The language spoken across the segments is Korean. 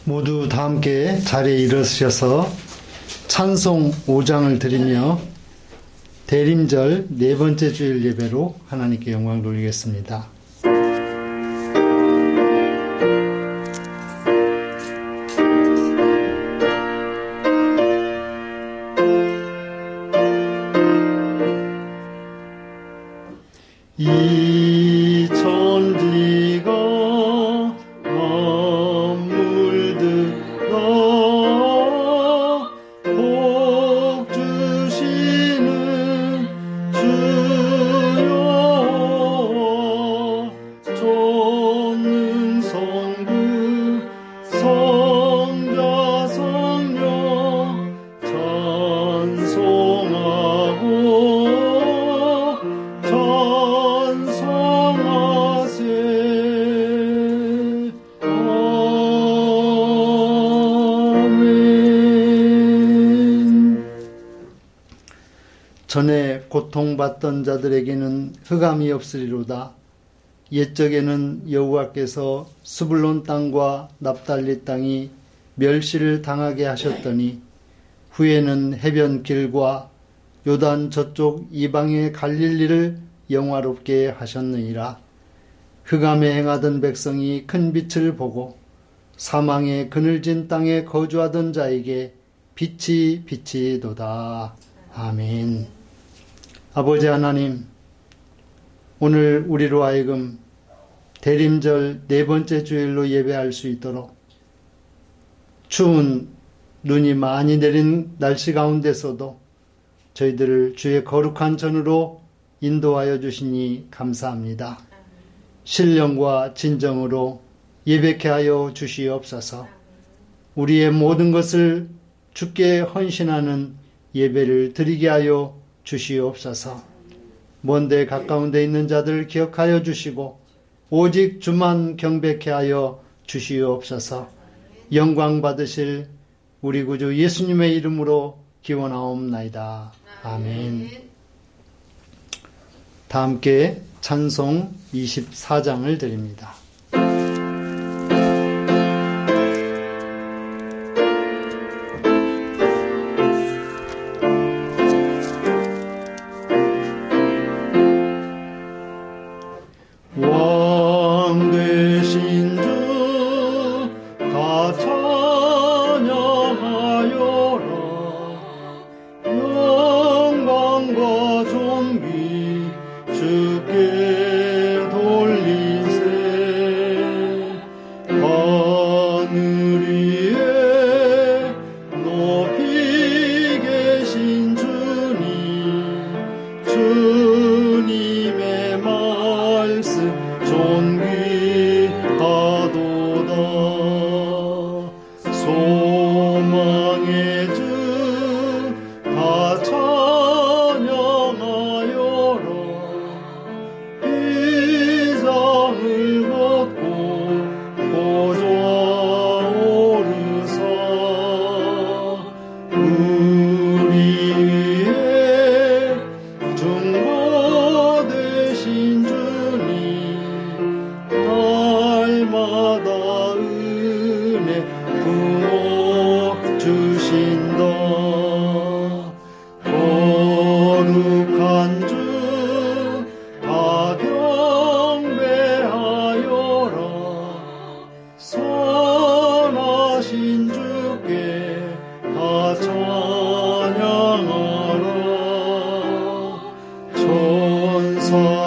모두 다 함께 자리에 일어서셔서 찬송 5장을 드리며 대림절 네 번째 주일 예배로 하나님께 영광 돌리겠습니다. 이 천지가 복 주시는 주여, 전능성부 성자 성령 찬송하고 찬송하세. 전에 고통받던 자들에게는 흑암이 없으리로다. 옛적에는 여호와께서 스불론 땅과 납달리 땅이 멸시를 당하게 하셨더니 후에는 해변길과 요단 저쪽 이방의 갈릴리를 영화롭게 하셨느니라. 흑암에 행하던 백성이 큰 빛을 보고 사망의 그늘진 땅에 거주하던 자에게 빛이 비치도다. 아멘. 아버지 하나님, 오늘 우리로 하여금 대림절 네 번째 주일로 예배할 수 있도록 추운 눈이 많이 내린 날씨 가운데서도 저희들을 주의 거룩한 전으로 인도하여 주시니 감사합니다. 신령과 진정으로 예배케 하여 주시옵소서. 우리의 모든 것을 주께 헌신하는 예배를 드리게 하여 주시옵소서. 먼데 가까운 데 있는 자들 기억하여 주시고 오직 주만 경배케 하여 주시옵소서. 영광 받으실 우리 구주 예수님의 이름으로 기원하옵나이다. 아멘. 다 함께 찬송 24장을 드립니다. 왕 되신 주 다 찬양하여라. 영광과 존귀 주께 돌리세. 하늘 위에 높이 계신 주님의 말씀 존귀하도다. 소망의 주 다 찬양하여라. 비장을 걷고 보좌 오르사. 우리 위에 중보되신 주님 날마다 은혜 부어 주신다. 거룩한 주 다 경배하여라. 선하신 주께 다 찬양하라.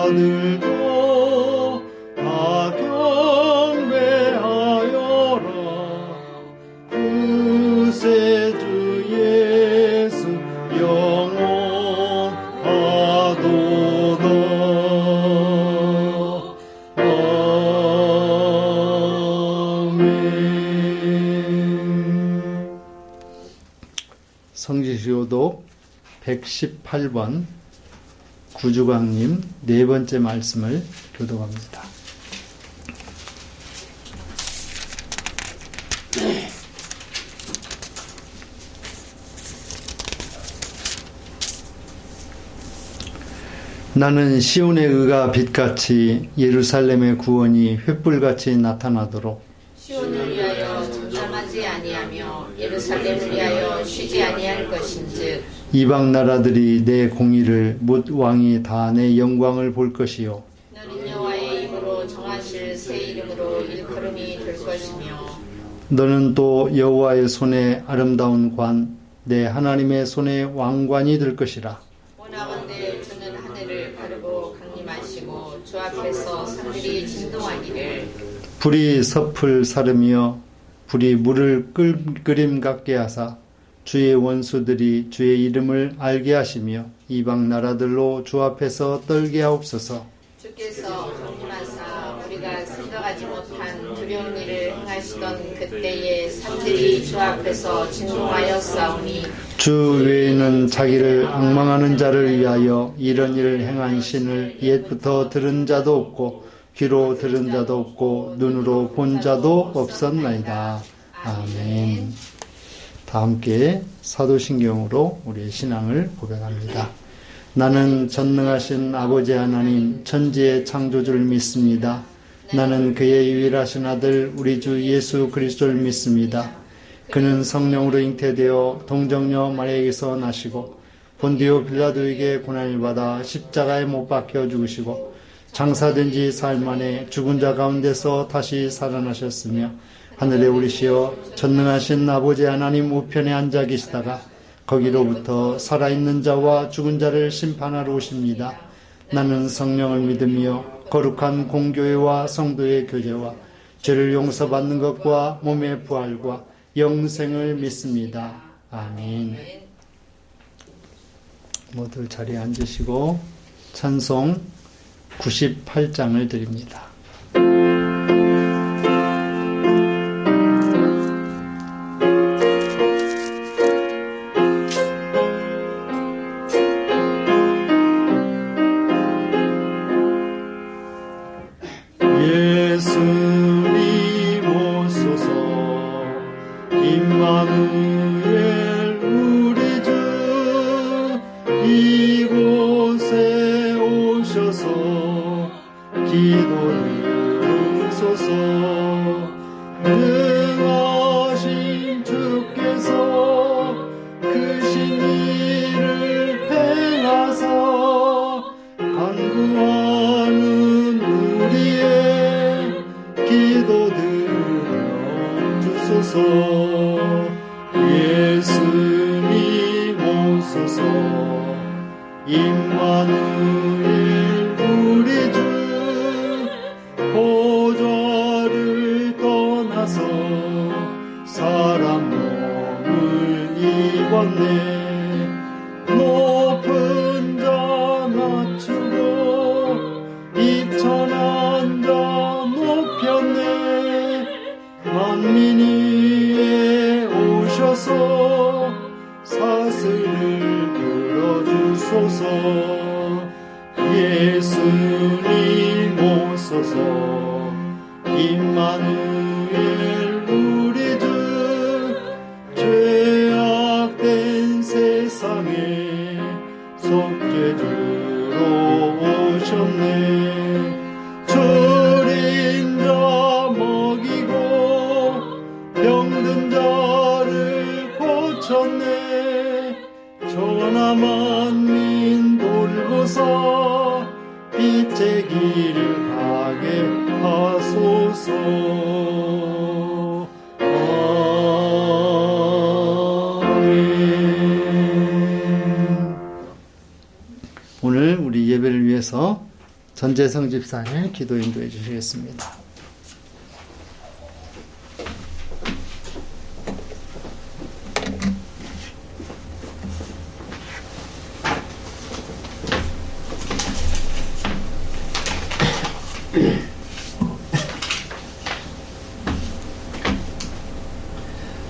천사들도 다 경배하여라. 구세주 예수 영원하도다. 아멘. 성지시효독 118번 구주광님 네 번째 말씀을 교독합니다. 나는 시온의 의가 빛같이 예루살렘의 구원이 횃불같이 나타나도록 시온을 위하여 잠잠하지 아니하며 예루살렘을 위하여 쉬지 아니할 것인즉 이방 나라들이 내 공의를 뭇 왕이 다 내 영광을 볼 것이요 너는 여호와의 입으로 정하실 새 이름으로 일컬음이 될 것이며 너는 또 여호와의 손에 아름다운 관 내 하나님의 손에 왕관이 될 것이라. 원하건대 주는 하늘을 가르고 강림하시고 주 앞에서 산들이 진동하기를 불이 섭을 사르며 불이 물을 끓임 같게 하사 주의 원수들이 주의 이름을 알게 하시며 이방 나라들로 주 앞에서 떨게 하옵소서. 주께서 강림하사 우리가 생각하지 못한 두려운 일을 행하시던 그때에 산들이 주 앞에서 진동하여 싸우니 주 외에는 자기를 앙망하는 자를 위하여 이런 일을 행한 신을 옛부터 들은 자도 없고 귀로 들은 자도 없고 눈으로 본 자도 없었나이다. 아멘. 다 함께 사도신경으로 우리의 신앙을 고백합니다. 나는 전능하신 아버지 하나님 천지의 창조주를 믿습니다. 나는 그의 유일하신 아들 우리 주 예수 그리스도를 믿습니다. 그는 성령으로 잉태되어 동정녀 마리아에게서 나시고 본디오 빌라도에게 고난을 받아 십자가에 못 박혀 죽으시고 장사된 지 사흘 만에 죽은 자 가운데서 다시 살아나셨으며 하늘에 오르시어 전능하신 아버지 하나님 우편에 앉아 계시다가 거기로부터 살아있는 자와 죽은 자를 심판하러 오십니다. 나는 성령을 믿으며 거룩한 공교회와 성도의 교제와 죄를 용서받는 것과 몸의 부활과 영생을 믿습니다. 아멘. 모두 자리에 앉으시고 찬송 98장을 드립니다. 예수님 오소서 임마누엘 우리 주 이곳에 오셔서 기도 들으소서. 능하신 주께서 크신 일을 행하사 간구하는 우리의 기도 들어주소서. 예수님 오소서 임마누엘 우리 주 보좌를 떠나서 사람 몸을 입었네. 높은 자 낮추고 비천한 자 높였네. 만민 위에 오셔서 사슬을 풀어주소서. 예수님 오소서 임마누엘 우리 주 죄악된 세상에 속죄주로 오셨네. 졸인 자 먹이고 병든 자를 고쳤네. 전하 만민 돌보사 빛의 길을 가게 하소서. 아멘. 오늘 우리 예배를 위해서 전재성 집사님 기도 인도해 주시겠습니다.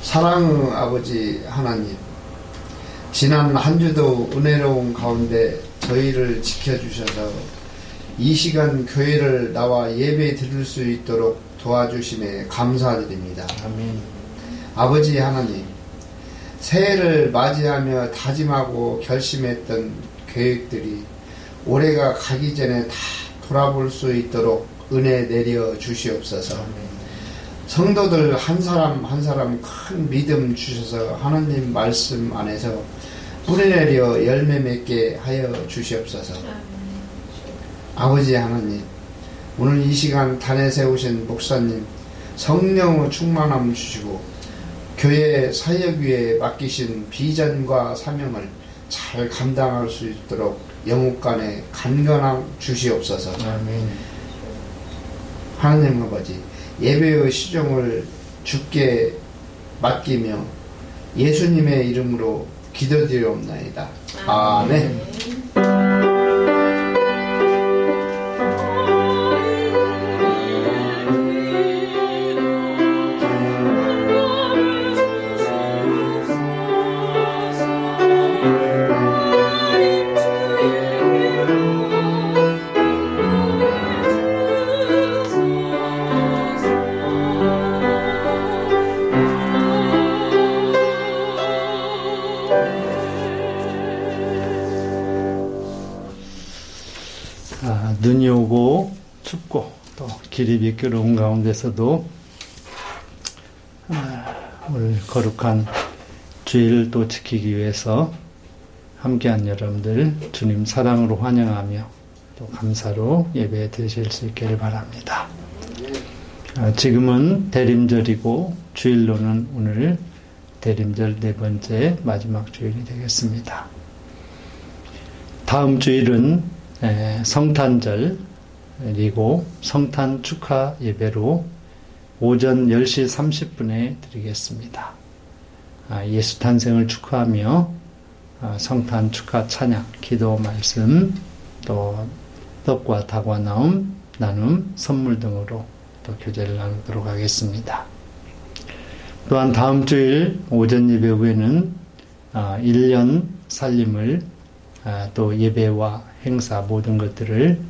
사랑 아버지 하나님, 지난 한 주도 은혜로운 가운데 저희를 지켜주셔서 이 시간 교회를 나와 예배 드릴 수 있도록 도와주심에 감사드립니다. 아멘. 아버지 하나님, 새해를 맞이하며 다짐하고 결심했던 계획들이 올해가 가기 전에 다 돌아볼 수 있도록 은혜 내려 주시옵소서. 성도들 한 사람 한 사람 큰 믿음 주셔서 하나님 말씀 안에서 뿌리내려 열매 맺게 하여 주시옵소서. 아버지 하나님, 오늘 이 시간 단에 세우신 목사님 성령의 충만함 주시고 교회 사역 위에 맡기신 비전과 사명을 잘 감당할 수 있도록 영육간에 간건함 주시옵소서. 아멘. 하나님 아버지, 예배의 시종을 주께 맡기며 예수님의 이름으로 기도드리옵나이다. 아멘. 눈이 오고 춥고 또 길이 미끄러운 가운데서도 오늘 거룩한 주일을 또 지키기 위해서 함께한 여러분들 주님 사랑으로 환영하며 또 감사로 예배 드실 수 있기를 바랍니다. 지금은 대림절이고 주일로는 오늘 대림절 4번째 마지막 주일이 되겠습니다. 다음 주일은 성탄절이고 성탄 축하 예배로 오전 10시 30분에 드리겠습니다. 예수 탄생을 축하하며 성탄 축하 찬양, 기도 말씀, 또 떡과 다과 나눔, 선물 등으로 또 교제를 나누도록 하겠습니다. 또한 다음 주일 오전 예배 후에는 1년 살림을 또 예배와 행사 모든 것들을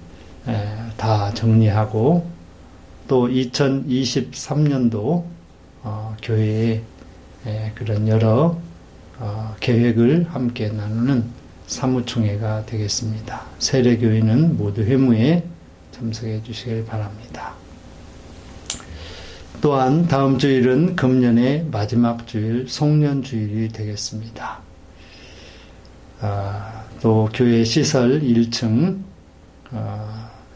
다 정리하고 또 2023년도 교회의 그런 여러 계획을 함께 나누는 사무총회가 되겠습니다. 세례교인은 모두 회무에 참석해 주시길 바랍니다. 또한 다음 주일은 금년의 마지막 주일 송년주일이 되겠습니다. 또 교회 시설 1층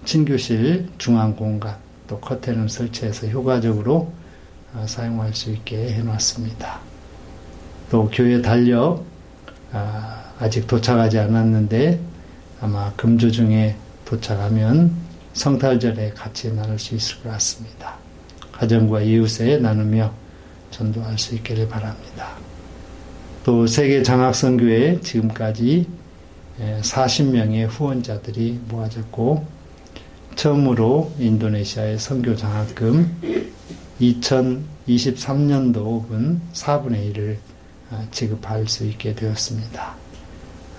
친교실 중앙공간 또 커튼을 설치해서 효과적으로 사용할 수 있게 해놨습니다. 또 교회 달력 아직 도착하지 않았는데 아마 금주 중에 도착하면 성탄절에 같이 나눌 수 있을 것 같습니다. 가정과 이웃에 나누며 전도할 수 있기를 바랍니다. 또 세계장학선교회 지금까지 40명의 후원자들이 모아졌고 처음으로 인도네시아의 선교장학금 2023년도분 4분의 1을 지급할 수 있게 되었습니다.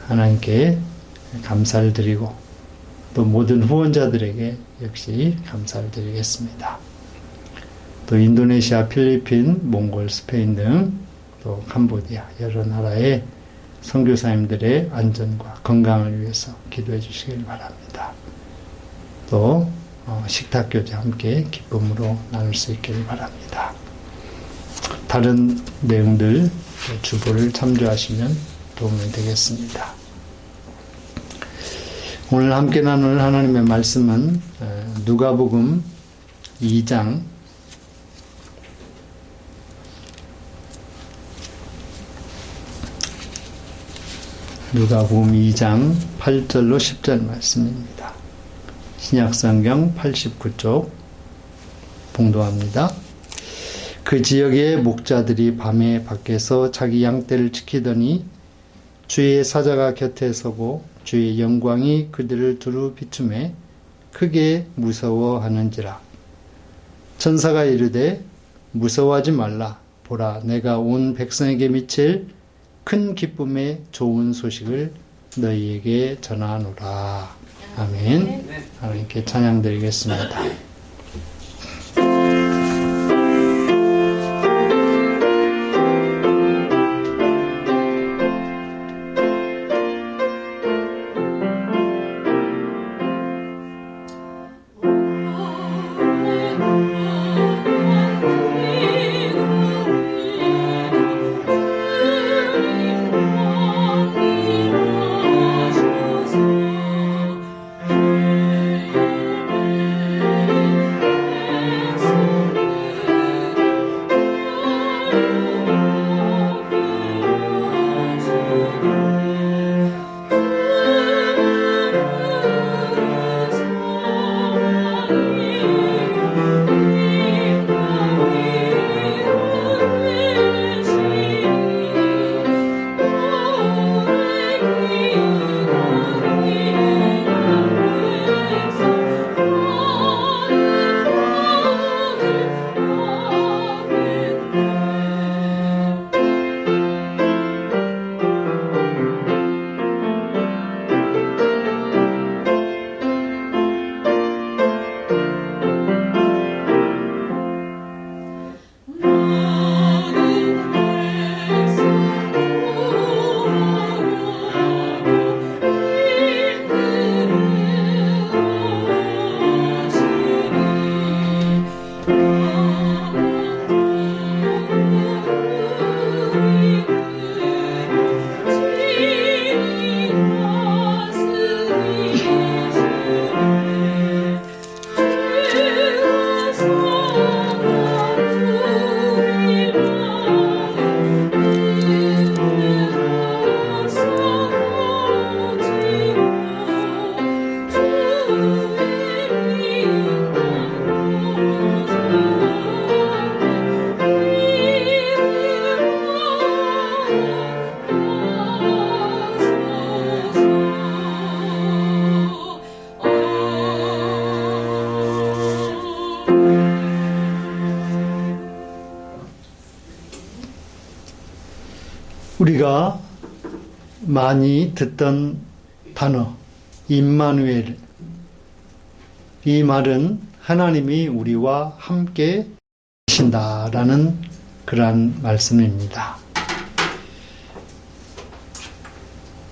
하나님께 감사를 드리고 또 모든 후원자들에게 역시 감사를 드리겠습니다. 또 인도네시아, 필리핀, 몽골, 스페인 등 또 캄보디아 여러 나라의 선교사님들의 안전과 건강을 위해서 기도해 주시길 바랍니다. 또 식탁교제 함께 기쁨으로 나눌 수 있기를 바랍니다. 다른 내용들 주보를 참조하시면 도움이 되겠습니다. 오늘 함께 나눌 하나님의 말씀은 누가복음 2장 누가복음 2장 8절로 10절 말씀입니다. 신약성경 89쪽 봉독합니다. 그 지역의 목자들이 밤에 밖에서 자기 양떼를 지키더니 주의 사자가 곁에 서고 주의 영광이 그들을 두루 비추매 크게 무서워하는지라. 천사가 이르되 무서워하지 말라. 보라, 내가 온 백성에게 미칠 큰 기쁨의 좋은 소식을 너희에게 전하노라. 아멘. 하나님께 찬양 드리겠습니다. 우리가 많이 듣던 단어 임마누엘, 이 말은 하나님이 우리와 함께 계신다라는 그러한 말씀입니다.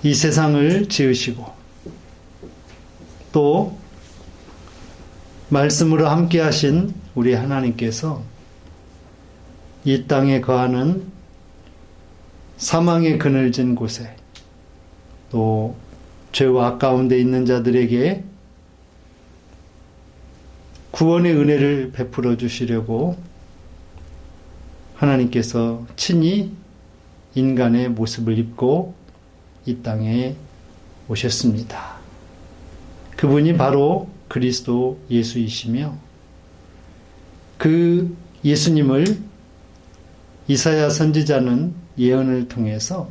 이 세상을 지으시고 또 말씀으로 함께 하신 우리 하나님께서 이 땅에 거하는 사망의 그늘진 곳에 또 죄와 가운데 있는 자들에게 구원의 은혜를 베풀어 주시려고 하나님께서 친히 인간의 모습을 입고 이 땅에 오셨습니다. 그분이 바로 그리스도 예수이시며 그 예수님을 이사야 선지자는 예언을 통해서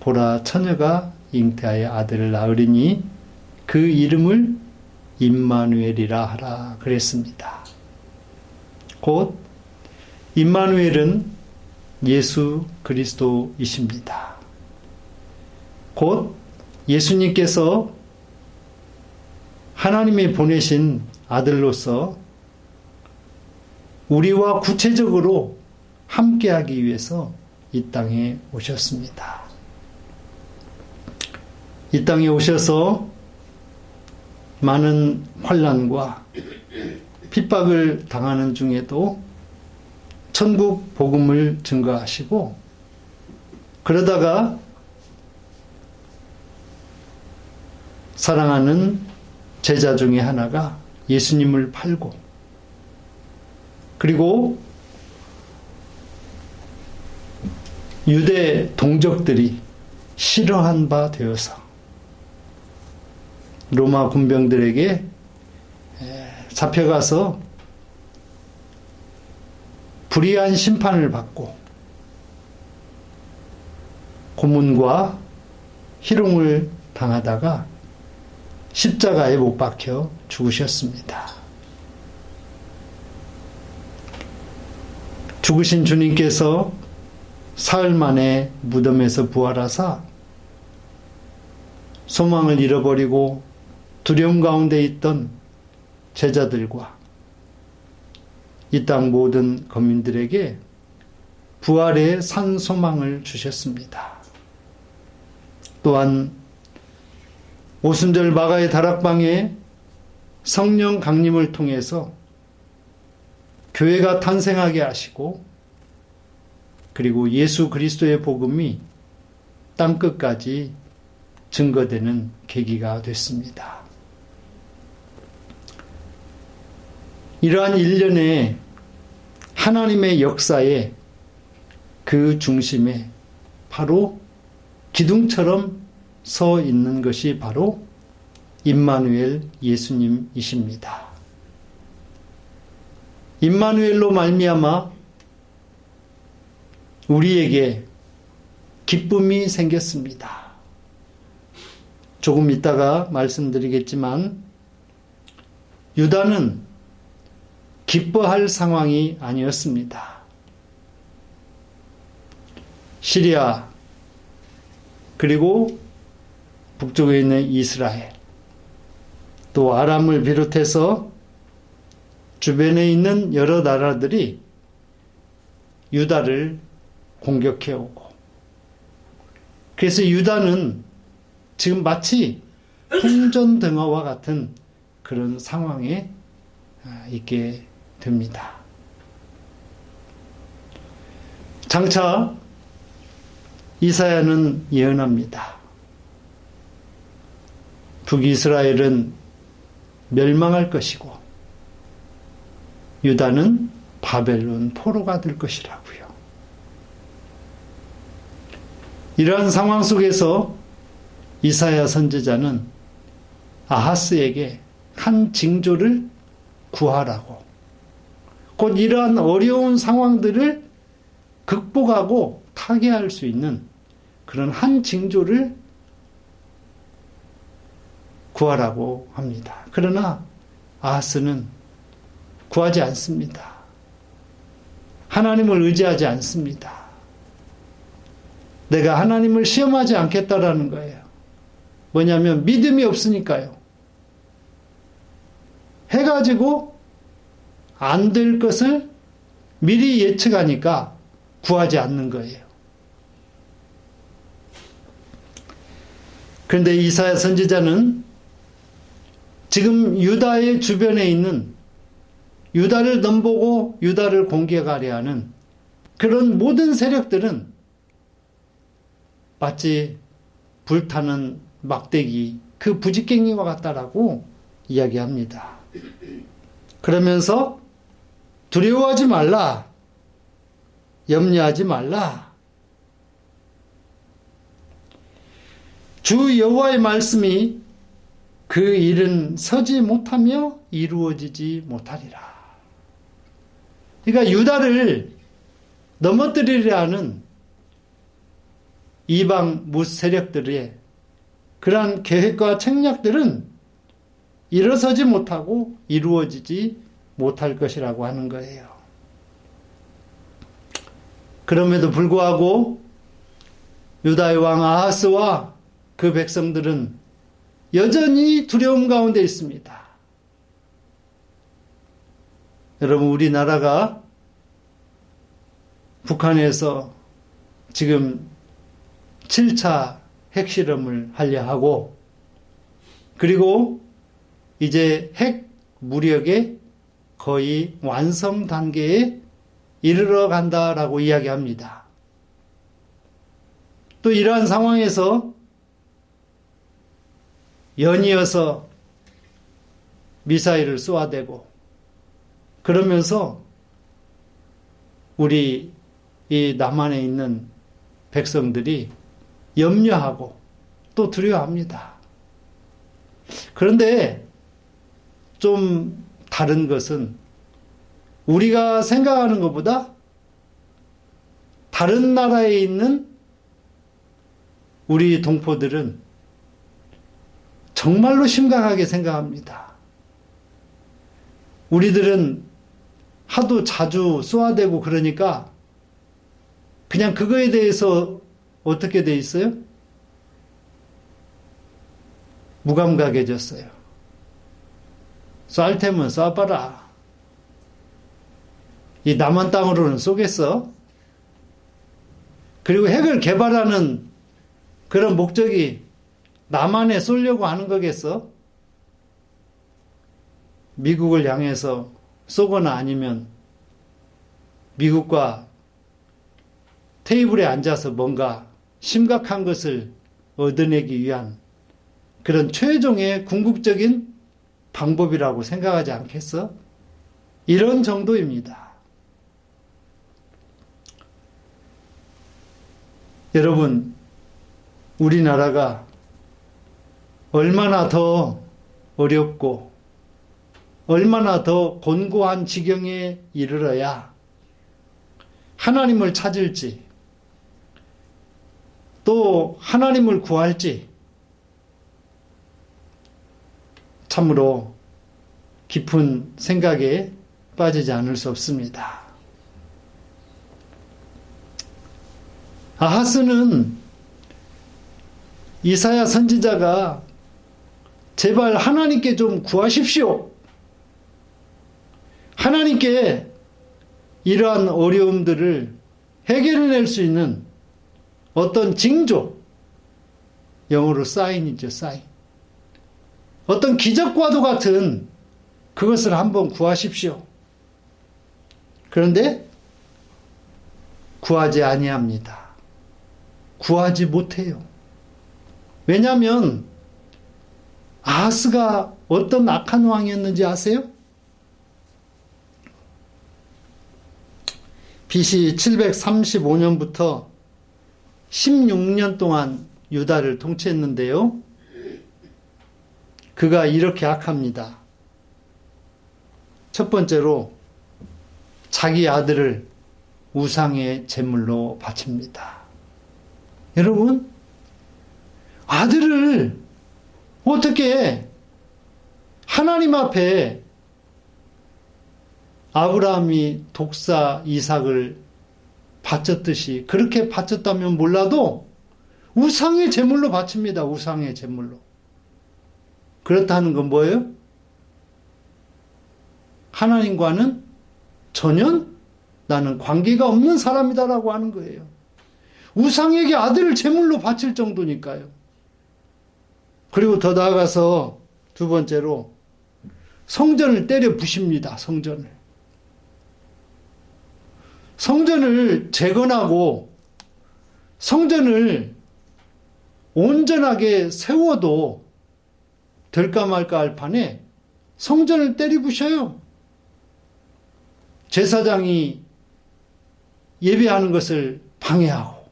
보라 처녀가 잉태하여 아들을 낳으리니 그 이름을 임마누엘이라 하라 그랬습니다. 곧 임마누엘은 예수 그리스도이십니다. 곧 예수님께서 하나님이 보내신 아들로서 우리와 구체적으로 함께하기 위해서 이 땅에 오셨습니다. 이 땅에 오셔서 많은 환난과 핍박을 당하는 중에도 천국 복음을 증거하시고 그러다가 사랑하는 제자 중에 하나가 예수님을 팔고 그리고 유대 동족들이 싫어한 바 되어서 로마 군병들에게 잡혀가서 불의한 심판을 받고 고문과 희롱을 당하다가 십자가에 못 박혀 죽으셨습니다. 죽으신 주님께서 사흘 만에 무덤에서 부활하사 소망을 잃어버리고 두려움 가운데 있던 제자들과 이 땅 모든 거민들에게 부활의 산 소망을 주셨습니다. 또한 오순절 마가의 다락방에 성령 강림을 통해서 교회가 탄생하게 하시고 그리고 예수 그리스도의 복음이 땅끝까지 증거되는 계기가 됐습니다. 이러한 일련의 하나님의 역사의 그 중심에 바로 기둥처럼 서 있는 것이 바로 임마누엘 예수님이십니다. 임마누엘로 말미암아 우리에게 기쁨이 생겼습니다. 조금 이따가 말씀드리겠지만 유다는 기뻐할 상황이 아니었습니다. 시리아 그리고 북쪽에 있는 이스라엘 또 아람을 비롯해서 주변에 있는 여러 나라들이 유다를 공격해오고 그래서 유다는 지금 마치 풍전등화와 같은 그런 상황에 있게 됩니다. 장차 이사야는 예언합니다. 북이스라엘은 멸망할 것이고 유다는 바벨론 포로가 될 것이라고요. 이러한 상황 속에서 이사야 선지자는 아하스에게 한 징조를 구하라고 곧 이러한 어려운 상황들을 극복하고 타개할 수 있는 그런 한 징조를 구하라고 합니다. 그러나 아하스는 구하지 않습니다. 하나님을 의지하지 않습니다. 내가 하나님을 시험하지 않겠다라는 거예요. 뭐냐면 믿음이 없으니까요. 해가지고 안 될 것을 미리 예측하니까 구하지 않는 거예요. 그런데 이사야 선지자는 지금 유다의 주변에 있는 유다를 넘보고 유다를 공격하려 하는 그런 모든 세력들은 마치 불타는 막대기, 그 부직갱이와 같다라고 이야기합니다. 그러면서 두려워하지 말라, 염려하지 말라. 주 여호와의 말씀이 그 일은 서지 못하며 이루어지지 못하리라. 그러니까 유다를 넘어뜨리려 하는 이방 무 세력들의 그러한 계획과 책략들은 일어서지 못하고 이루어지지 못할 것이라고 하는 거예요. 그럼에도 불구하고 유다의 왕 아하스와 그 백성들은 여전히 두려움 가운데 있습니다. 여러분, 우리나라가 북한에서 지금 7차 핵실험을 하려 하고, 그리고 이제 핵 무력의 거의 완성 단계에 이르러 간다라고 이야기합니다. 또 이러한 상황에서 연이어서 미사일을 쏘아대고, 그러면서 우리 이 남한에 있는 백성들이 염려하고 또 두려워합니다. 그런데 좀 다른 것은 우리가 생각하는 것보다 다른 나라에 있는 우리 동포들은 정말로 심각하게 생각합니다. 우리들은 하도 자주 쏘아대고 그러니까 그냥 그거에 대해서 어떻게 돼 있어요? 무감각해졌어요. 쏴 테면 쏴봐라. 이 남한 땅으로는 쏘겠어? 그리고 핵을 개발하는 그런 목적이 남한에 쏘려고 하는 거겠어? 미국을 향해서 쏘거나 아니면 미국과 테이블에 앉아서 뭔가 심각한 것을 얻어내기 위한 그런 최종의 궁극적인 방법이라고 생각하지 않겠어? 이런 정도입니다. 여러분, 우리나라가 얼마나 더 어렵고 얼마나 더 곤고한 지경에 이르러야 하나님을 찾을지 또 하나님을 구할지 참으로 깊은 생각에 빠지지 않을 수 없습니다. 아하스는 이사야 선지자가 제발 하나님께 좀 구하십시오. 하나님께 이러한 어려움들을 해결해낼 수 있는 어떤 징조, 영어로 사인이죠, 사인. 어떤 기적과도 같은 그것을 한번 구하십시오. 그런데 구하지 아니합니다. 구하지 못해요. 왜냐하면 아하스가 어떤 악한 왕이었는지 아세요? BC 735년부터 16년 동안 유다를 통치했는데요. 그가 이렇게 악합니다. 첫 번째로 자기 아들을 우상의 제물로 바칩니다. 여러분, 아들을 어떻게 하나님 앞에 아브라함이 독사 이삭을 바쳤듯이 그렇게 바쳤다면 몰라도 우상의 제물로 바칩니다. 우상의 제물로. 그렇다는 건 뭐예요? 하나님과는 전혀 나는 관계가 없는 사람이다라고 하는 거예요. 우상에게 아들을 제물로 바칠 정도니까요. 그리고 더 나아가서 두 번째로 성전을 때려 부십니다. 성전을 재건하고 성전을 온전하게 세워도 될까 말까 할 판에 성전을 때려 부셔요. 제사장이 예배하는 것을 방해하고.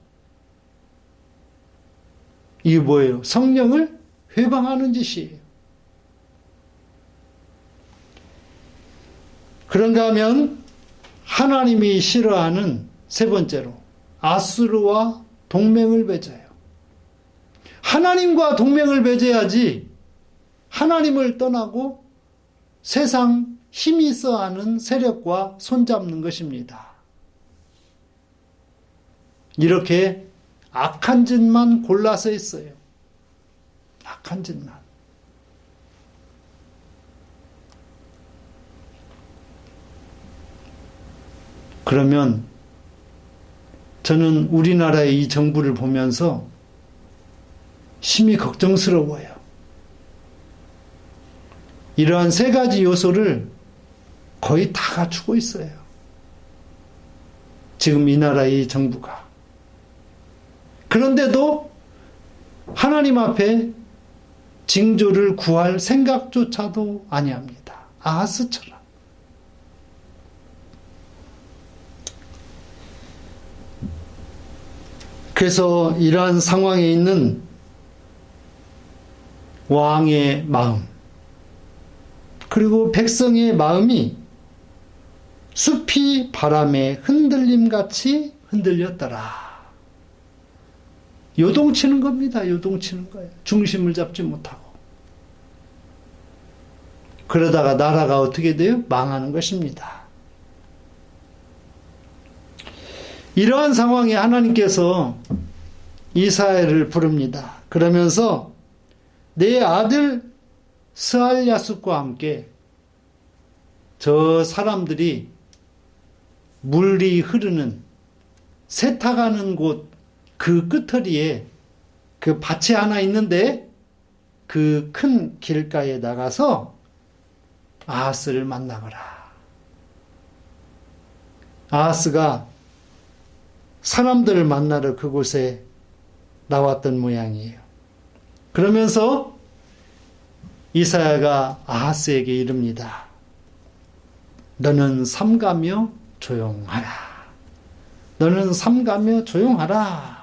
이게 뭐예요? 성령을 회방하는 짓이에요. 그런가 하면 하나님이 싫어하는 세 번째로 아수르와 동맹을 맺어요. 하나님과 동맹을 맺어야지 하나님을 떠나고 세상 힘이 있어 하는 세력과 손잡는 것입니다. 이렇게 악한 짓만 골라서 했어요. 악한 짓만. 그러면 저는 우리나라의 이 정부를 보면서 심히 걱정스러워요. 이러한 세 가지 요소를 거의 다 갖추고 있어요. 지금 이 나라의 정부가. 그런데도 하나님 앞에 징조를 구할 생각조차도 아니합니다. 아하스처럼. 그래서 이러한 상황에 있는 왕의 마음, 그리고 백성의 마음이 숲이 바람에 흔들림같이 흔들렸더라. 요동치는 겁니다. 요동치는 거예요. 중심을 잡지 못하고. 그러다가 나라가 어떻게 돼요? 망하는 것입니다. 이러한 상황에 하나님께서 이사야를 부릅니다. 그러면서 내 아들 스알야숲과 함께 저 사람들이 물이 흐르는 세탁하는 곳 그 끝터리에 그 밭이 하나 있는데 그 큰 길가에 나가서 아하스를 만나거라. 아하스가 사람들을 만나러 그곳에 나왔던 모양이에요. 그러면서 이사야가 아하스에게 이릅니다. 너는 삼가며 조용하라. 너는 삼가며 조용하라.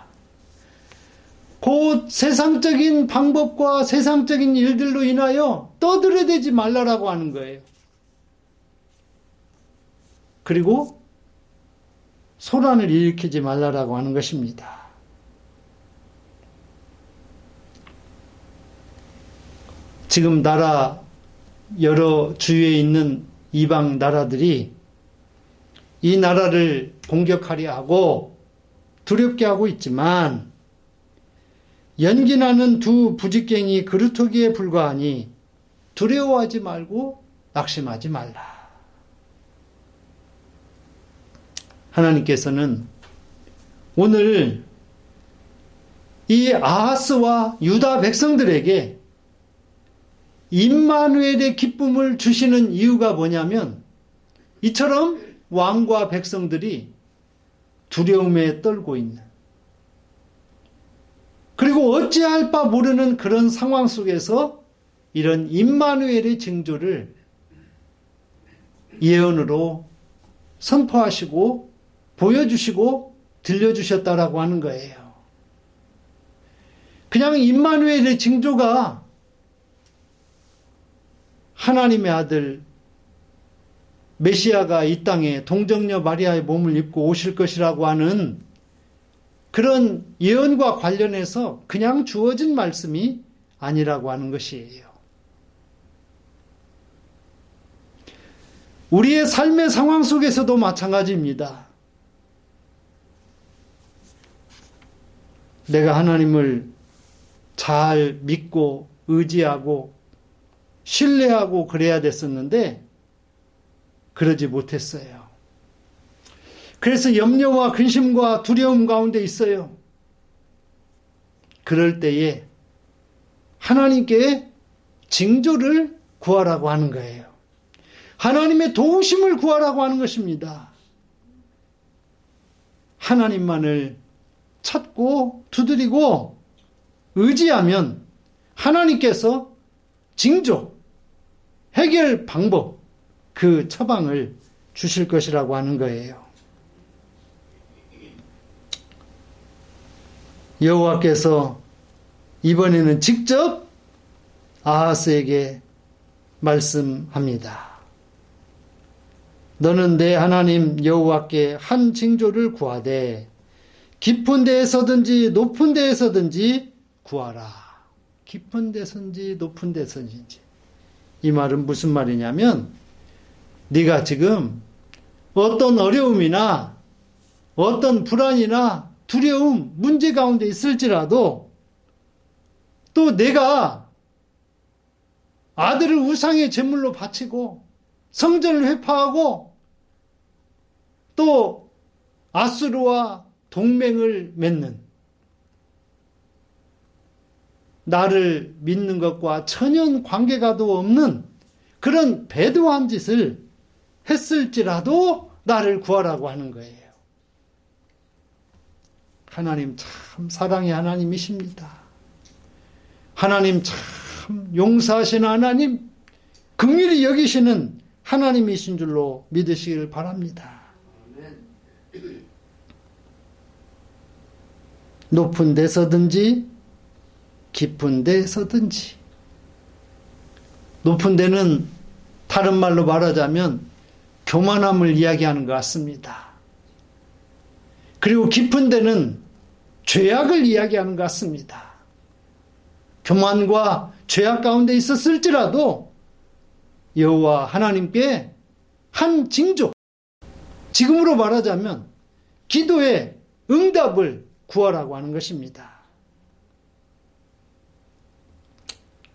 곧 세상적인 방법과 세상적인 일들로 인하여 떠들어대지 말라라고 하는 거예요. 그리고 소란을 일으키지 말라라고 하는 것입니다. 지금 나라 여러 주위에 있는 이방 나라들이 이 나라를 공격하려 하고 두렵게 하고 있지만 연기나는 두 부직갱이 그루터기에 불과하니 두려워하지 말고 낙심하지 말라. 하나님께서는 오늘 이 아하스와 유다 백성들에게 임마누엘의 기쁨을 주시는 이유가 뭐냐면 이처럼 왕과 백성들이 두려움에 떨고 있는, 그리고 어찌할 바 모르는 그런 상황 속에서 이런 임마누엘의 징조를 예언으로 선포하시고 보여주시고 들려주셨다라고 하는 거예요. 그냥 임마누엘의 징조가 하나님의 아들 메시아가 이 땅에 동정녀 마리아의 몸을 입고 오실 것이라고 하는 그런 예언과 관련해서 그냥 주어진 말씀이 아니라고 하는 것이에요. 우리의 삶의 상황 속에서도 마찬가지입니다. 내가 하나님을 잘 믿고 의지하고 신뢰하고 그래야 됐었는데 그러지 못했어요. 그래서 염려와 근심과 두려움 가운데 있어요. 그럴 때에 하나님께 징조를 구하라고 하는 거예요. 하나님의 도우심을 구하라고 하는 것입니다. 하나님만을 찾고 두드리고 의지하면 하나님께서 징조, 해결 방법, 그 처방을 주실 것이라고 하는 거예요. 여호와께서 이번에는 직접 아하스에게 말씀합니다. 너는 내 하나님 여호와께 한 징조를 구하되 깊은 데에서든지 높은 데에서든지 구하라. 깊은 데서든지 높은 데서든지. 이 말은 무슨 말이냐면 네가 지금 어떤 어려움이나 어떤 불안이나 두려움, 문제 가운데 있을지라도 또 내가 아들을 우상의 제물로 바치고 성전을 회파하고 또 아수르와 동맹을 맺는 나를 믿는 것과 전혀 관계가도 없는 그런 배도한 짓을 했을지라도 나를 구하라고 하는 거예요. 하나님 참 사랑의 하나님이십니다. 하나님 참 용서하시는 하나님, 긍휼히 여기시는 하나님이신 줄로 믿으시길 바랍니다. 높은 데서든지 깊은 데서든지. 높은 데는 다른 말로 말하자면 교만함을 이야기하는 것 같습니다. 그리고 깊은 데는 죄악을 이야기하는 것 같습니다. 교만과 죄악 가운데 있었을지라도 여호와 하나님께 한 징조, 지금으로 말하자면 기도의 응답을 구하라고 하는 것입니다.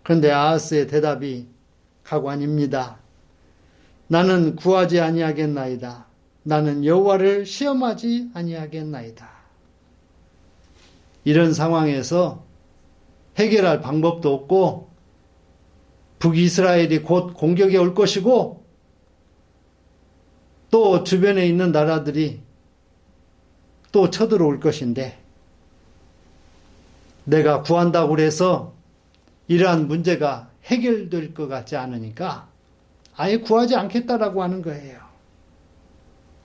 그런데 아하스의 대답이 가관입니다. 나는 구하지 아니하겠나이다. 나는 여호와를 시험하지 아니하겠나이다. 이런 상황에서 해결할 방법도 없고 북이스라엘이 곧 공격에 올 것이고 또 주변에 있는 나라들이 또 쳐들어올 것인데 내가 구한다고 해서 이러한 문제가 해결될 것 같지 않으니까 아예 구하지 않겠다라고 하는 거예요.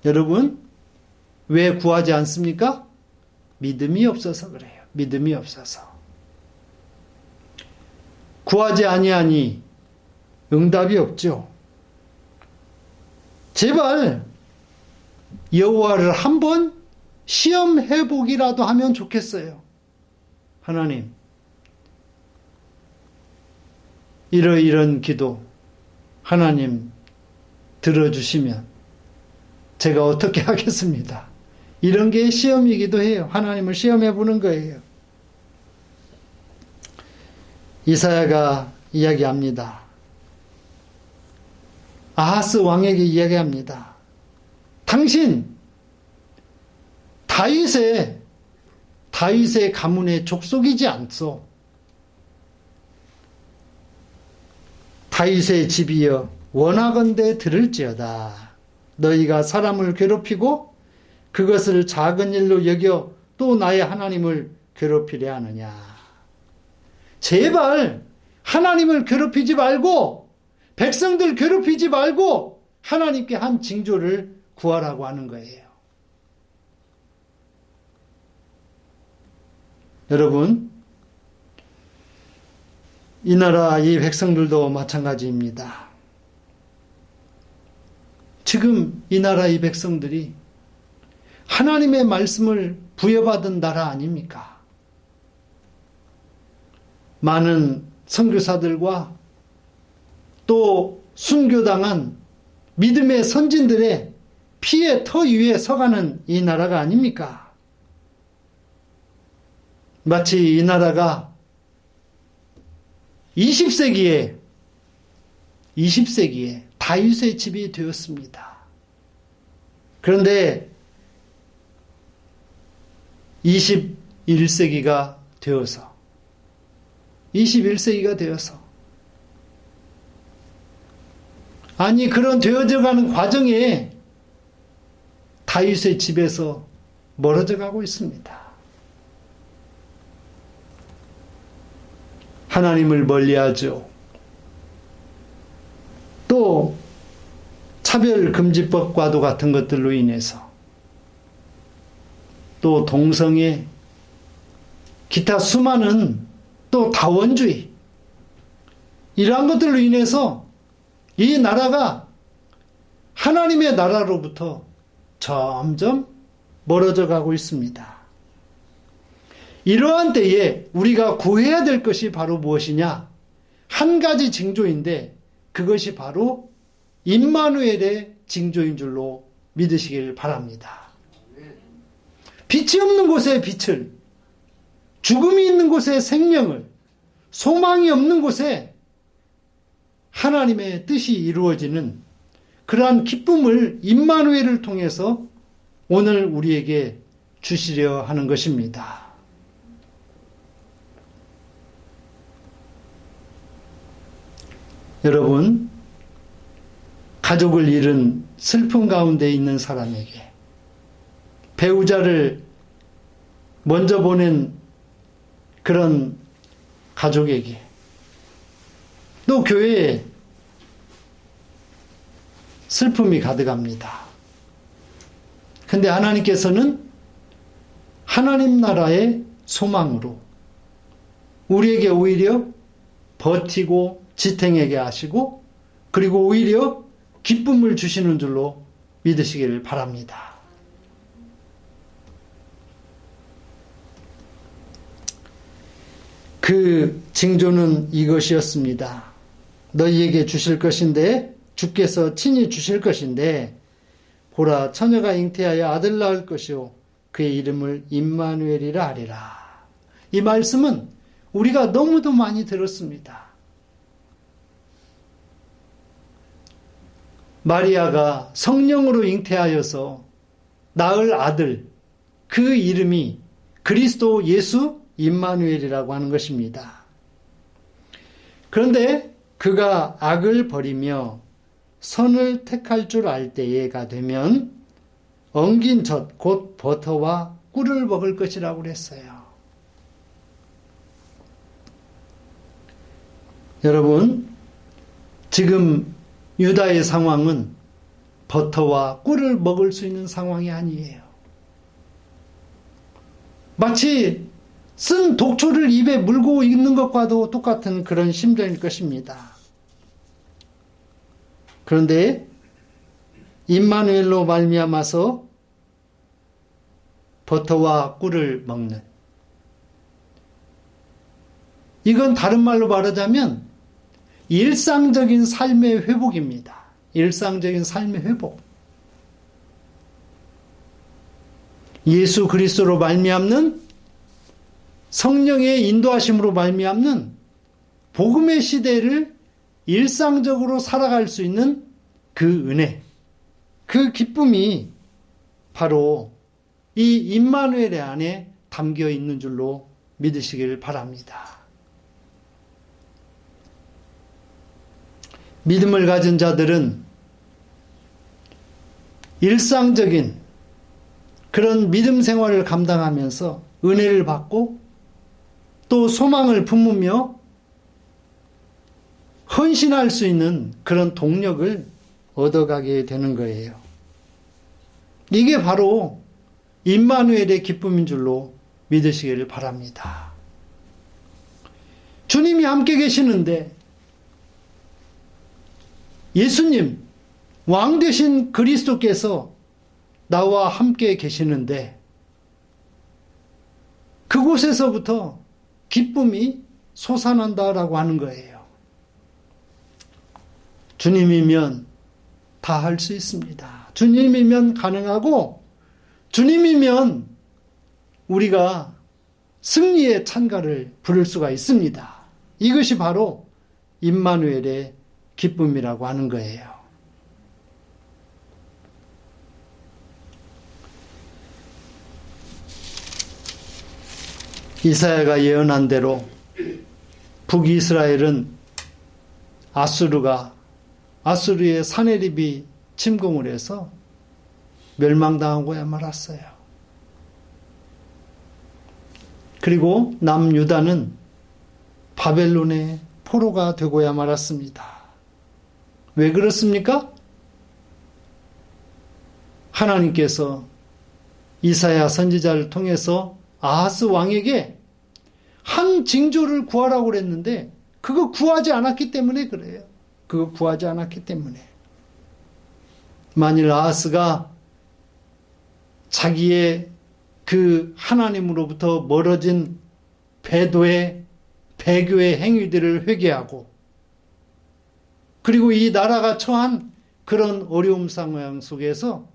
여러분, 왜 구하지 않습니까? 믿음이 없어서 그래요. 믿음이 없어서. 구하지 아니하니 응답이 없죠. 제발 여호와를 한번 시험해 보기라도 하면 좋겠어요. 하나님, 이런 기도 하나님 들어주시면 제가 어떻게 하겠습니다. 이런 게 시험이기도 해요. 하나님을 시험해 보는 거예요. 이사야가 이야기합니다. 아하스 왕에게 이야기합니다. 당신 다윗의 가문의 족속이지 않소. 다윗의 집이여 원하건대 들을지어다. 너희가 사람을 괴롭히고 그것을 작은 일로 여겨 또 나의 하나님을 괴롭히려 하느냐. 제발 하나님을 괴롭히지 말고 백성들 괴롭히지 말고 하나님께 한 징조를 구하라고 하는 거예요. 여러분, 이 나라 이 백성들도 마찬가지입니다. 지금 이 나라 이 백성들이 하나님의 말씀을 부여받은 나라 아닙니까? 많은 선교사들과 또 순교당한 믿음의 선진들의 피의 터 위에 서가는 이 나라가 아닙니까? 마치 이 나라가 20세기에 다윗의 집이 되었습니다. 그런데 21세기가 되어서 아니 그런 되어져가는 과정에 다윗의 집에서 멀어져 가고 있습니다. 하나님을 멀리하죠. 또 차별금지법과도 같은 것들로 인해서 또 동성애, 기타 수많은 또 다원주의 이러한 것들로 인해서 이 나라가 하나님의 나라로부터 점점 멀어져 가고 있습니다. 이러한 때에 우리가 구해야 될 것이 바로 무엇이냐? 한 가지 징조인데 그것이 바로 임마누엘의 징조인 줄로 믿으시길 바랍니다. 빛이 없는 곳에 빛을, 죽음이 있는 곳에 생명을, 소망이 없는 곳에 하나님의 뜻이 이루어지는 그러한 기쁨을 임마누엘을 통해서 오늘 우리에게 주시려 하는 것입니다. 여러분, 가족을 잃은 슬픔 가운데 있는 사람에게, 배우자를 먼저 보낸 그런 가족에게, 또 교회에 슬픔이 가득합니다. 근데 하나님께서는 하나님 나라의 소망으로 우리에게 오히려 버티고 지탱하게 하시고 그리고 오히려 기쁨을 주시는 줄로 믿으시길 바랍니다. 그 징조는 이것이었습니다. 너희에게 주실 것인데 주께서 친히 주실 것인데 보라 처녀가 잉태하여 아들 낳을 것이요 그의 이름을 임마누엘이라 하리라. 이 말씀은 우리가 너무도 많이 들었습니다. 마리아가 성령으로 잉태하여서 낳을 아들, 그 이름이 그리스도 예수 임마누엘이라고 하는 것입니다. 그런데 그가 악을 버리며 선을 택할 줄 알 때가 되면 엉긴 젖, 곧 버터와 꿀을 먹을 것이라고 그랬어요. 여러분, 지금 유다의 상황은 버터와 꿀을 먹을 수 있는 상황이 아니에요. 마치 쓴 독초를 입에 물고 있는 것과도 똑같은 그런 심정일 것입니다. 그런데 임마누엘로 말미암아서 버터와 꿀을 먹는, 이건 다른 말로 말하자면 일상적인 삶의 회복입니다. 일상적인 삶의 회복. 예수 그리스도로 말미암는 성령의 인도하심으로 말미암는 복음의 시대를 일상적으로 살아갈 수 있는 그 은혜, 그 기쁨이 바로 이 임마누엘의 안에 담겨 있는 줄로 믿으시길 바랍니다. 믿음을 가진 자들은 일상적인 그런 믿음 생활을 감당하면서 은혜를 받고 또 소망을 품으며 헌신할 수 있는 그런 동력을 얻어가게 되는 거예요. 이게 바로 임마누엘의 기쁨인 줄로 믿으시기를 바랍니다. 주님이 함께 계시는데, 예수님, 왕 되신 그리스도께서 나와 함께 계시는데 그곳에서부터 기쁨이 솟아난다라고 하는 거예요. 주님이면 다 할 수 있습니다. 주님이면 가능하고 주님이면 우리가 승리의 찬가를 부를 수가 있습니다. 이것이 바로 임마누엘의 기쁨이라고 하는 거예요. 이사야가 예언한 대로 북이스라엘은 아수르의 사네립이 침공을 해서 멸망당하고야 말았어요. 그리고 남유다는 바벨론의 포로가 되고야 말았습니다. 왜 그렇습니까? 하나님께서 이사야 선지자를 통해서 아하스 왕에게 한 징조를 구하라고 그랬는데 그거 구하지 않았기 때문에 그래요. 그거 구하지 않았기 때문에. 만일 아하스가 자기의 그 하나님으로부터 멀어진 배교의 행위들을 회개하고 그리고 이 나라가 처한 그런 어려움 상황 속에서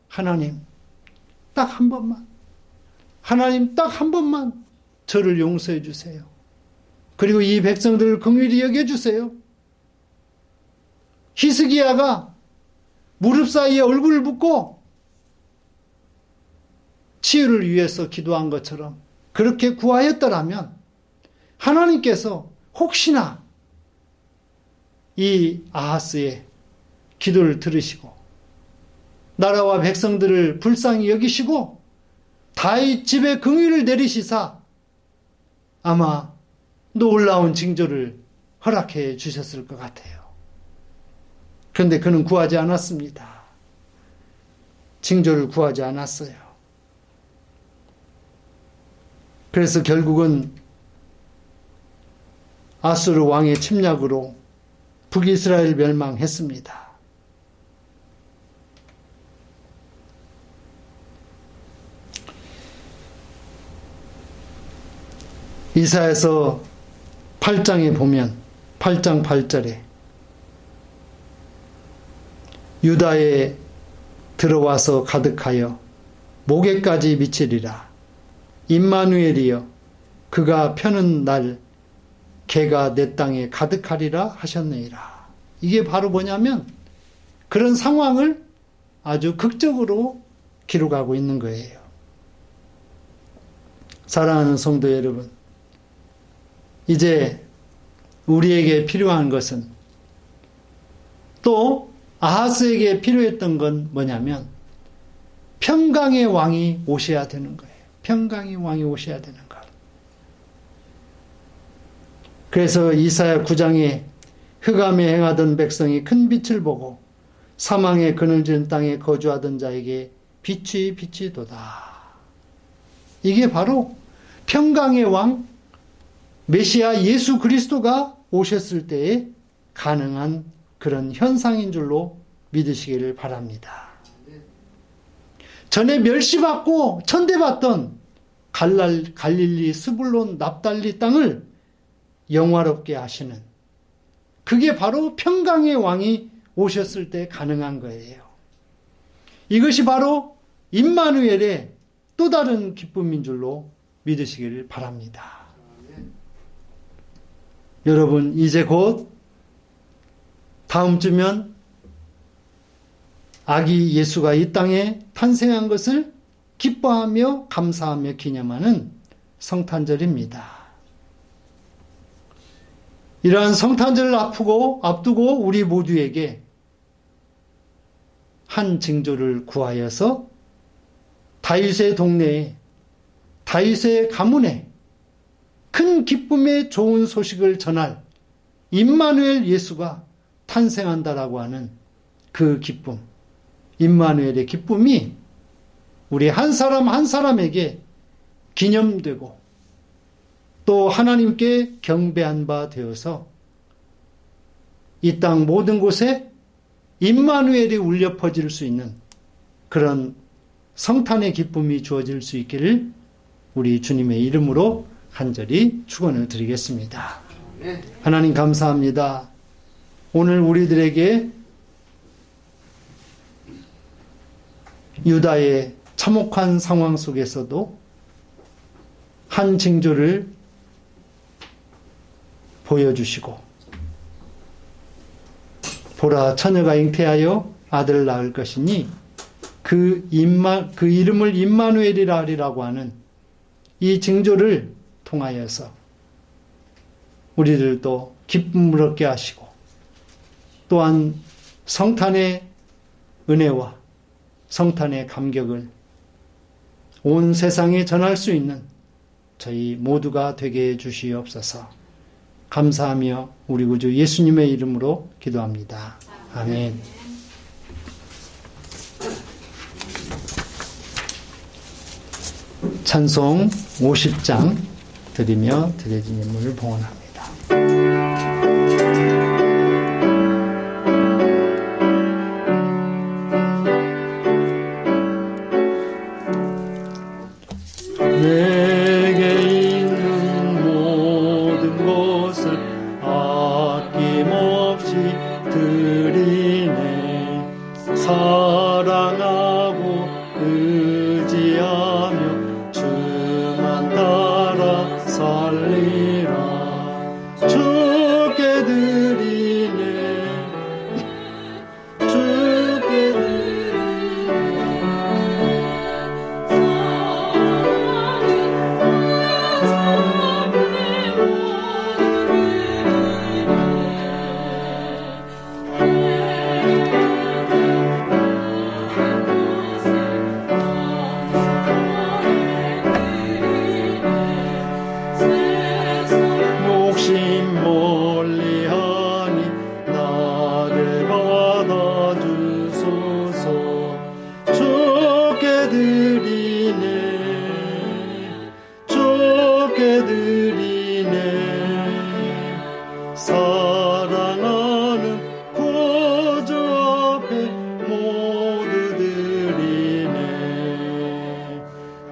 하나님 딱 한 번만 저를 용서해 주세요. 그리고 이 백성들을 긍휼히 여겨주세요. 히스기야가 무릎 사이에 얼굴을 붓고 치유를 위해서 기도한 것처럼 그렇게 구하였더라면 하나님께서 혹시나 이 아하스의 기도를 들으시고 나라와 백성들을 불쌍히 여기시고 다윗 집에 긍휼을 내리시사 아마 놀라운 징조를 허락해 주셨을 것 같아요. 그런데 그는 구하지 않았습니다. 징조를 구하지 않았어요. 그래서 결국은 아수르 왕의 침략으로 북이스라엘 멸망했습니다. 이사야서 8장에 보면 8장 8절에 유다에 들어와서 가득하여 목에까지 미치리라. 임마누엘이여 그가 펴는 날 개가 내 땅에 가득하리라 하셨느니라. 이게 바로 뭐냐면 그런 상황을 아주 극적으로 기록하고 있는 거예요. 사랑하는 성도 여러분, 이제 우리에게 필요한 것은 또 아하스에게 필요했던 건 뭐냐면 평강의 왕이 오셔야 되는 거예요. 평강의 왕이 오셔야 되는 것. 그래서 이사야 9장에 흑암에 행하던 백성이 큰 빛을 보고 사망의 그늘진 땅에 거주하던 자에게 빛이 비치도다. 이게 바로 평강의 왕 메시아 예수 그리스도가 오셨을 때에 가능한 그런 현상인 줄로 믿으시기를 바랍니다. 전에 멸시받고 천대받던 갈릴리, 스불론, 납달리 땅을 영화롭게 하시는 그게 바로 평강의 왕이 오셨을 때 가능한 거예요. 이것이 바로 임마누엘의 또 다른 기쁨인 줄로 믿으시기를 바랍니다. 여러분, 이제 곧 다음 주면 아기 예수가 이 땅에 탄생한 것을 기뻐하며 감사하며 기념하는 성탄절입니다. 이러한 성탄절을 앞두고 우리 모두에게 한 징조를 구하여서 다윗의 동네에, 다윗의 가문에 큰 기쁨의 좋은 소식을 전할 임마누엘 예수가 탄생한다라고 하는 그 기쁨, 임마누엘의 기쁨이 우리 한 사람 한 사람에게 기념되고 또 하나님께 경배한 바 되어서 이 땅 모든 곳에 임마누엘이 울려 퍼질 수 있는 그런 성탄의 기쁨이 주어질 수 있기를 우리 주님의 이름으로 간절히 축원을 드리겠습니다. 하나님 감사합니다. 오늘 우리들에게 유다의 참혹한 상황 속에서도 한 징조를 보여주시고, 보라 처녀가 잉태하여 아들을 낳을 것이니 그 이름을 임마누엘이라 하리라고 하는 이 징조를 통하여서 우리들도 기쁨을 얻게 하시고, 또한 성탄의 은혜와 성탄의 감격을 온 세상에 전할 수 있는 저희 모두가 되게 해 주시옵소서. 감사하며 우리 구주 예수님의 이름으로 기도합니다. 아멘. 찬송 50장 드리며 드려진 예물을 봉헌합니다. 내게 있는 모든 것을 아낌없이 드리네. 사랑하고 의지하며 주만 따라 살리라. 주께 드리네. 주께 욕심 멀리하니 나를 받아주소서. 주께 드리네. 주께 드리네. 사랑하는 구주 앞에 모두 드리네.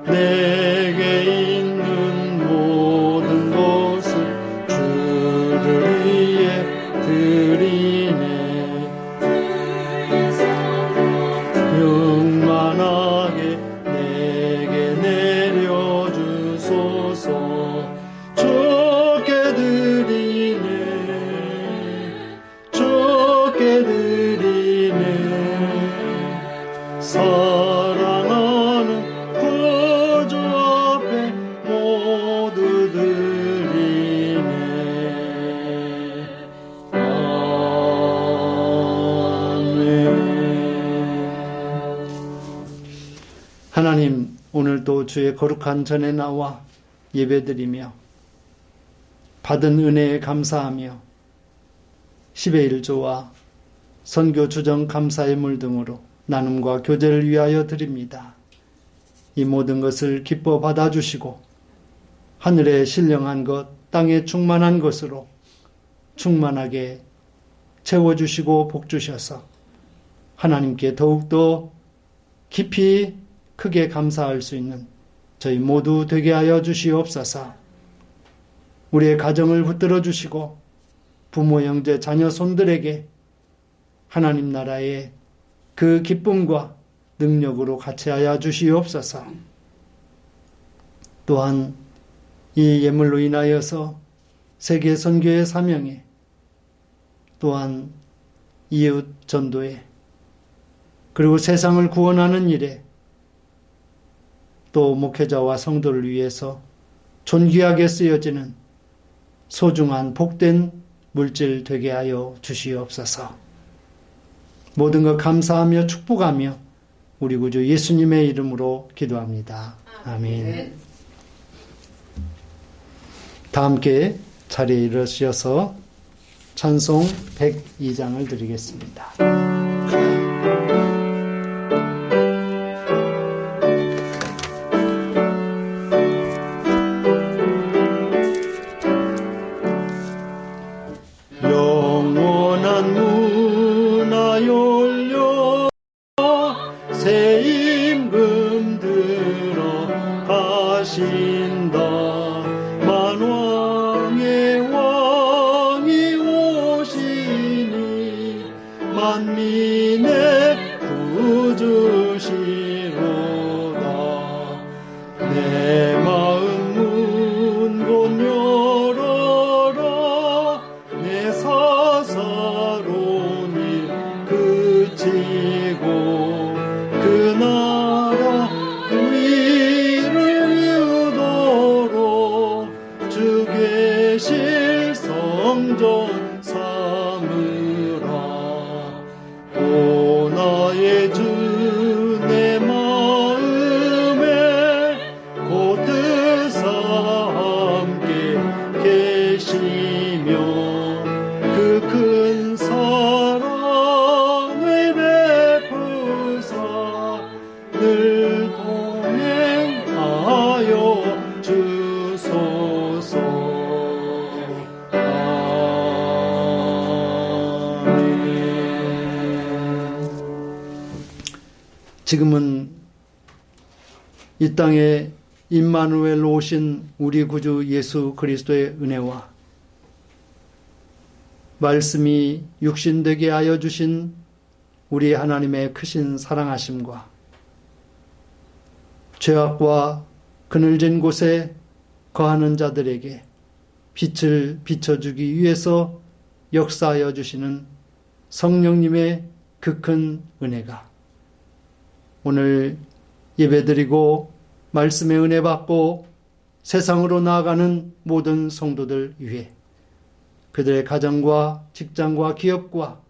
내게 있는 모든 것을 주를 위해 드리네. 영만하게 내게 내려주소서. 주께 드리네. 주께 드리네. 사랑하는 구주 앞에 모두 드리네. 하나님, 오늘도 주의 거룩한 전에 나와 예배드리며 받은 은혜에 감사하며 10의 1조와 선교 주정 감사의 물 등으로 나눔과 교제를 위하여 드립니다. 이 모든 것을 기뻐 받아주시고 하늘에 신령한 것, 땅에 충만한 것으로 충만하게 채워주시고 복주셔서 하나님께 더욱더 깊이 크게 감사할 수 있는 저희 모두 되게 하여 주시옵소서. 우리의 가정을 붙들어 주시고 부모, 형제, 자녀, 손들에게 하나님 나라의 그 기쁨과 능력으로 같이 하여 주시옵소서. 또한 이 예물로 인하여서 세계 선교의 사명에, 또한 이웃 전도에, 그리고 세상을 구원하는 일에, 또 목회자와 성도를 위해서 존귀하게 쓰여지는 소중한 복된 물질 되게 하여 주시옵소서. 모든 것 감사하며 축복하며 우리 구주 예수님의 이름으로 기도합니다. 아멘. 다 함께 자리에 일어서셔서 찬송 102장을 드리겠습니다. 영원한 문화 열려 새 임금 들어가신다. 만왕의 왕이 오시니 만민의 구주시로다. 내 마음 지금은 이 땅에 임마누엘로 오신 우리 구주 예수 그리스도의 은혜와 말씀이 육신되게 하여 주신 우리 하나님의 크신 사랑하심과 죄악과 그늘진 곳에 거하는 자들에게 빛을 비춰주기 위해서 역사하여 주시는 성령님의 그 큰 은혜가 오늘 예배드리고 말씀의 은혜 받고 세상으로 나아가는 모든 성도들 위해 그들의 가정과 직장과 기업과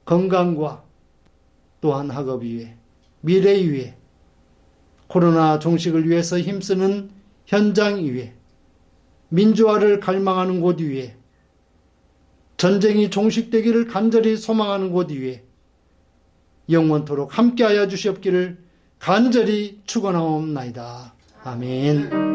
건강과 또한 학업 위해 미래 위해 코로나 종식을 위해서 힘쓰는 현장 위에 민주화를 갈망하는 곳 위에 전쟁이 종식되기를 간절히 소망하는 곳 위에 영원토록 함께하여 주시옵기를 간절히 축원하옵나이다. 아멘.